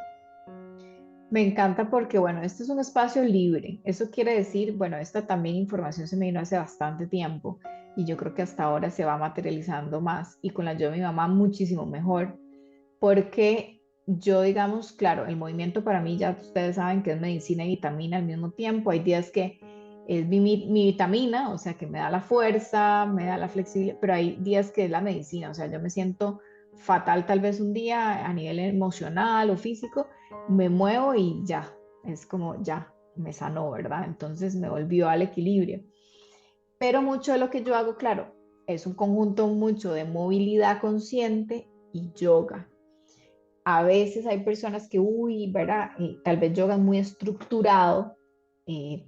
Me encanta porque, bueno, este es un espacio libre. Eso quiere decir, bueno, esta también información se me vino hace bastante tiempo y yo creo que hasta ahora se va materializando más y con la ayuda de mi mamá muchísimo mejor, porque yo, digamos, claro, el movimiento para mí ya ustedes saben que es medicina y vitamina al mismo tiempo. Hay días que es mi vitamina, o sea, que me da la fuerza, me da la flexibilidad, pero hay días que es la medicina, o sea, yo me siento fatal tal vez un día a nivel emocional o físico, me muevo y ya, es como ya, me sanó, ¿verdad? Entonces me volvió al equilibrio. Pero mucho de lo que yo hago, claro, es un conjunto mucho de movilidad consciente y yoga. A veces hay personas que, uy, ¿verdad? Tal vez yoga es muy estructurado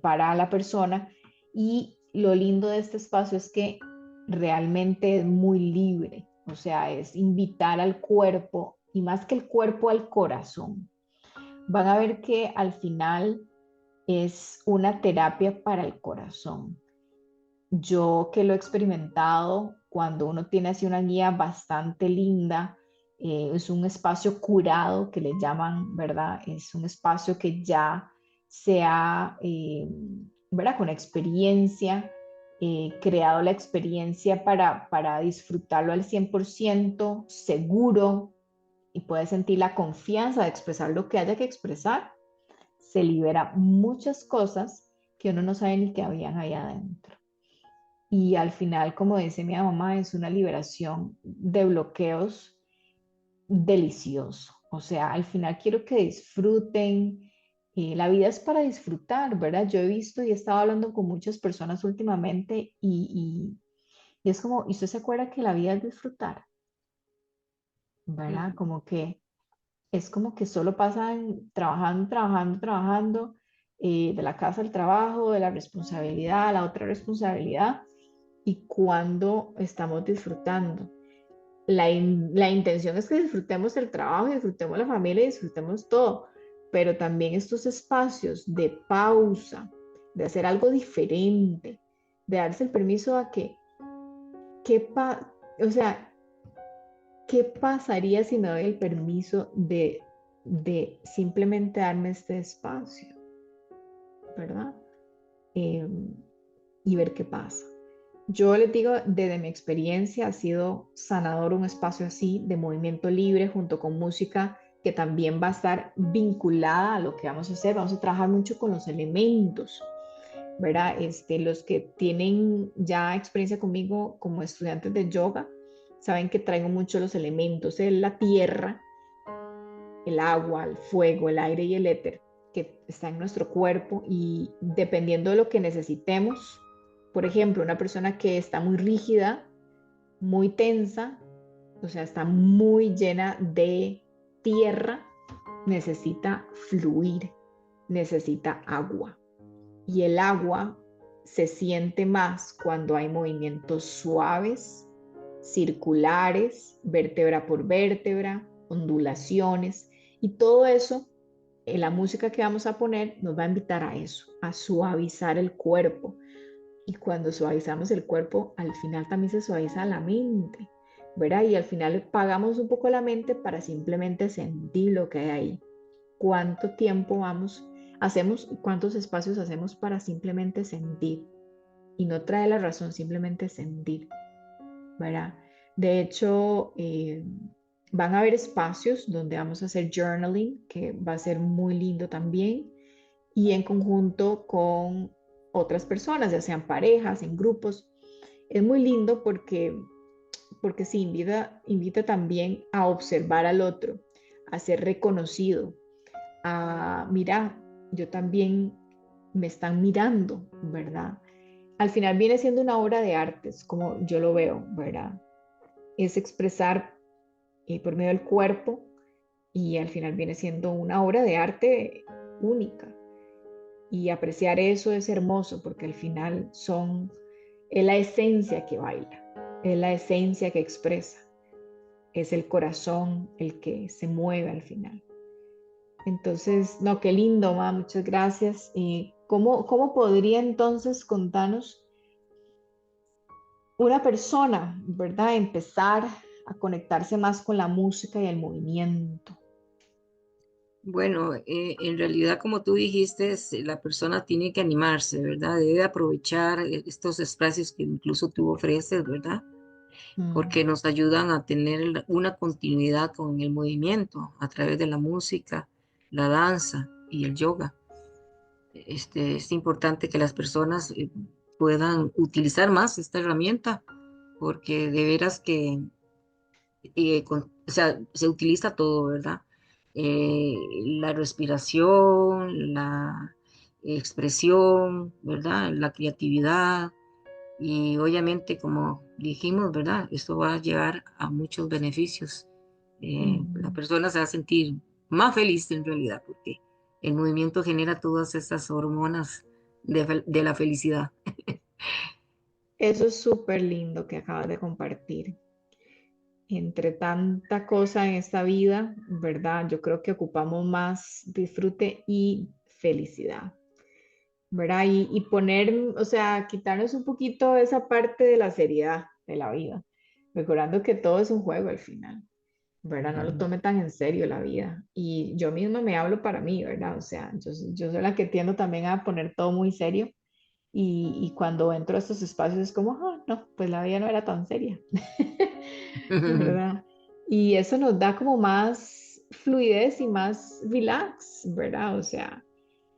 para la persona y lo lindo de este espacio es que realmente es muy libre, o sea, es invitar al cuerpo y más que el cuerpo al corazón. Van a ver que al final es una terapia para el corazón. Yo que lo he experimentado, cuando uno tiene así una guía bastante linda, es un espacio curado que le llaman, ¿verdad? Es un espacio que ya se ha, ¿verdad? Con experiencia, creado la experiencia para disfrutarlo al 100% seguro y puede sentir la confianza de expresar lo que haya que expresar. Se libera muchas cosas que uno no sabe ni que habían ahí adentro. Y al final, como dice mi mamá, es una liberación de bloqueos delicioso. O sea, al final quiero que disfruten. La vida es para disfrutar, ¿verdad? Yo he visto y he estado hablando con muchas personas últimamente y es como, ¿y usted se acuerda que la vida es disfrutar? ¿Verdad? Ujú. Como que es como que solo pasan trabajando, trabajando, trabajando, de la casa al trabajo, de la responsabilidad a la otra responsabilidad y cuando estamos disfrutando. La intención es que disfrutemos el trabajo, disfrutemos la familia, disfrutemos todo, pero también estos espacios de pausa, de hacer algo diferente, de darse el permiso a que, o sea, ¿qué pasaría si me doy el permiso de simplemente darme este espacio, ¿verdad? Eh, y ver qué pasa. Yo les digo, desde mi experiencia ha sido sanador un espacio así de movimiento libre junto con música que también va a estar vinculada a lo que vamos a hacer. Vamos a trabajar mucho con los elementos, ¿verdad? Los que tienen ya experiencia conmigo como estudiantes de yoga, saben que traigo mucho los elementos, la tierra, el agua, el fuego, el aire y el éter que está en nuestro cuerpo y dependiendo de lo que necesitemos, por ejemplo, una persona que está muy rígida, muy tensa, o sea, está muy llena de tierra, necesita fluir, necesita agua. Y el agua se siente más cuando hay movimientos suaves, circulares, vértebra por vértebra, ondulaciones. Y todo eso, la música que vamos a poner nos va a invitar a eso, a suavizar el cuerpo. Y cuando suavizamos el cuerpo, al final también se suaviza la mente, ¿verdad? Y al final pagamos un poco la mente para simplemente sentir lo que hay ahí. ¿Cuánto tiempo hacemos, cuántos espacios hacemos para simplemente sentir? Y no trae la razón, simplemente sentir, ¿verdad? De hecho, van a haber espacios donde vamos a hacer journaling, que va a ser muy lindo también, y en conjunto con otras personas, ya sean parejas, en grupos. Es muy lindo porque sí, invita también a observar al otro, a ser reconocido, a mirar, yo también me están mirando, ¿verdad? Al final viene siendo una obra de arte, es como yo lo veo, ¿verdad? Es expresar por medio del cuerpo y al final viene siendo una obra de arte única. Y apreciar eso es hermoso porque al final es la esencia que baila, es la esencia que expresa, es el corazón el que se mueve al final. Entonces, no, qué lindo, ma, muchas gracias. ¿Cómo podría entonces contarnos una persona, ¿verdad? Empezar a conectarse más con la música y el movimiento. Bueno, en realidad, como tú dijiste, la persona tiene que animarse, ¿verdad? Debe aprovechar estos espacios que incluso tú ofreces, ¿verdad? Mm, Porque nos ayudan a tener una continuidad con el movimiento a través de la música, la danza y el yoga. Es importante que las personas puedan utilizar más esta herramienta, porque de veras que o sea, se utiliza todo, ¿verdad? La respiración, la expresión, ¿verdad? La creatividad y obviamente, como dijimos, ¿verdad? Esto va a llegar a muchos beneficios. La mm. persona se va a sentir más feliz en realidad porque el movimiento genera todas esas hormonas de la felicidad. Eso es súper lindo que acabas de compartir. Entre tanta cosa en esta vida, ¿verdad? Yo creo que ocupamos más disfrute y felicidad, ¿verdad? Y poner, o sea, quitarnos un poquito esa parte de la seriedad de la vida, recordando que todo es un juego al final. ¿Verdad? No lo Ujú. tome tan en serio la vida. Y yo misma me hablo para mí, ¿verdad? O sea, yo soy la que tiendo también a poner todo muy serio y cuando entro a estos espacios es como, ah, no, pues la vida no era tan seria, ¿verdad? Y eso nos da como más fluidez y más relax, ¿verdad? O sea,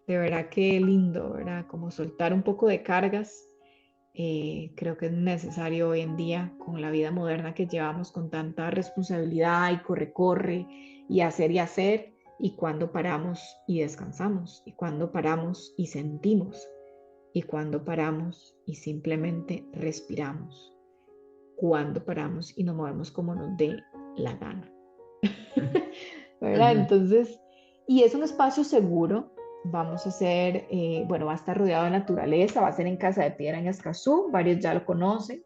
de verdad que lindo, ¿verdad? Como soltar un poco de cargas. Creo que es necesario hoy en día con la vida moderna que llevamos con tanta responsabilidad y corre y hacer, y cuando paramos y descansamos, y cuando paramos y sentimos, y cuando paramos y simplemente respiramos, cuando paramos y nos movemos como nos dé la gana. ¿Verdad? Ujú. Entonces, y es un espacio seguro. Vamos a hacer, bueno, va a estar rodeado de naturaleza, va a ser en Casa de Piedra en Escazú, varios ya lo conocen,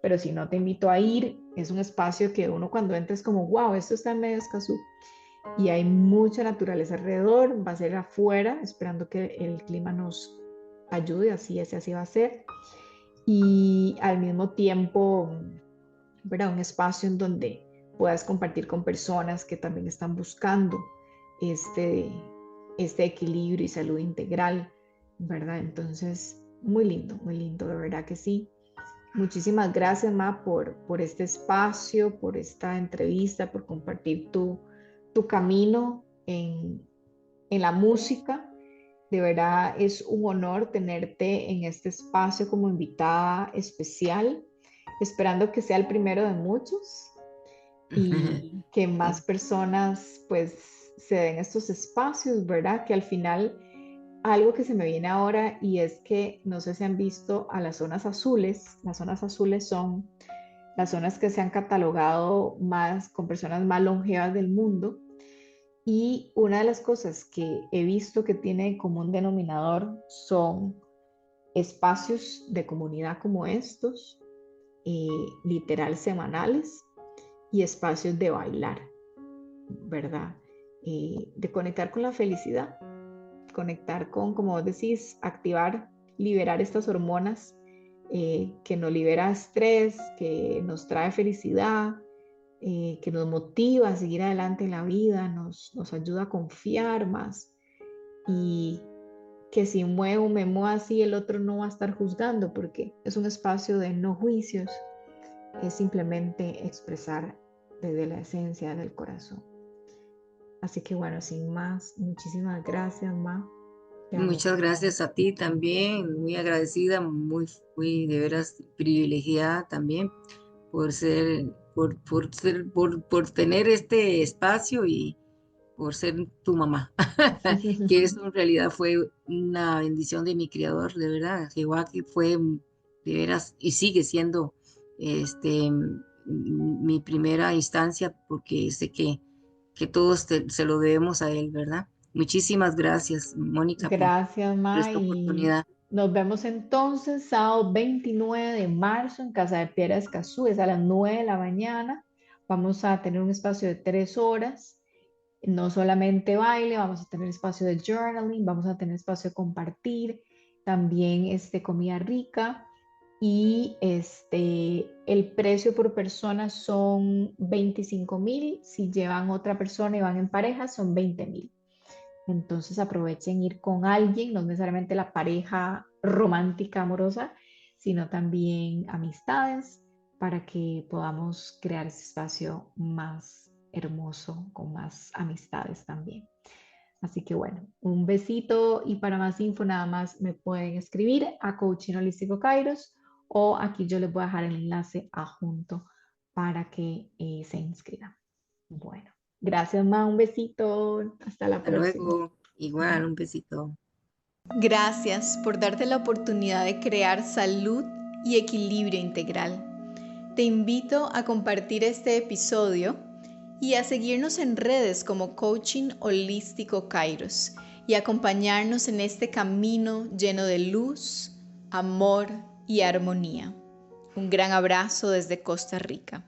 pero si no te invito a ir, es un espacio que uno cuando entra es como, wow, esto está en medio de Escazú y hay mucha naturaleza alrededor, va a ser afuera, esperando que el clima nos ayude, así va a ser. Y al mismo tiempo, ¿verdad? Un espacio en donde puedas compartir con personas que también están buscando este, este equilibrio y salud integral, ¿verdad? Entonces, muy lindo, de verdad que sí. Muchísimas gracias, Ma, por este espacio, por esta entrevista, por compartir tu camino en la música. De verdad es un honor tenerte en este espacio como invitada especial, esperando que sea el primero de muchos y que más Sí. personas pues se den estos espacios, ¿verdad? Que al final algo que se me viene ahora y es que no sé si han visto a las zonas azules son las zonas que se han catalogado más con personas más longevas del mundo y una de las cosas que he visto que tiene en común denominador son espacios de comunidad como estos, literal semanales, y espacios de bailar, ¿verdad? De conectar con la felicidad, conectar con, como vos decís, activar, liberar estas hormonas que nos libera estrés, que nos trae felicidad, que nos motiva a seguir adelante en la vida, nos ayuda a confiar más y que si muevo, me muevo así, el otro no va a estar juzgando porque es un espacio de no juicios, es simplemente expresar desde la esencia del corazón. Así que bueno, sin más, muchísimas gracias, Ma. Muchas Quedamos. gracias a ti también, muy agradecida, muy de veras privilegiada también por tener este espacio y por ser tu mamá, que eso en realidad fue una bendición de mi creador, de verdad, Jehová que fue de veras y sigue siendo mi primera instancia porque sé que todos se lo debemos a él, ¿verdad? Muchísimas gracias, Mónica, Gracias, por Ma, esta y oportunidad. nos vemos entonces sábado 29 de marzo en Casa de Piedra Escazú, es a las 9 de la mañana. Vamos a tener un espacio de 3 horas No solamente baile, vamos a tener espacio de journaling, vamos a tener espacio de compartir, también comida rica y el precio por persona son 25,000. Si llevan otra persona y van en pareja, son 20,000. Entonces aprovechen ir con alguien, no necesariamente la pareja romántica, amorosa, sino también amistades para que podamos crear ese espacio más hermoso con más amistades también. Así que bueno, un besito y para más info nada más me pueden escribir a Coaching Holístico Kairos o aquí yo les voy a dejar el enlace adjunto para que se inscriban. Bueno, gracias, Ma, un besito, hasta la Hasta próxima. luego. Igual, un besito. Gracias por darte la oportunidad de crear salud y equilibrio integral. Te invito a compartir este episodio y a seguirnos en redes como Coaching Holístico Kairos y acompañarnos en este camino lleno de luz, amor y armonía. Un gran abrazo desde Costa Rica.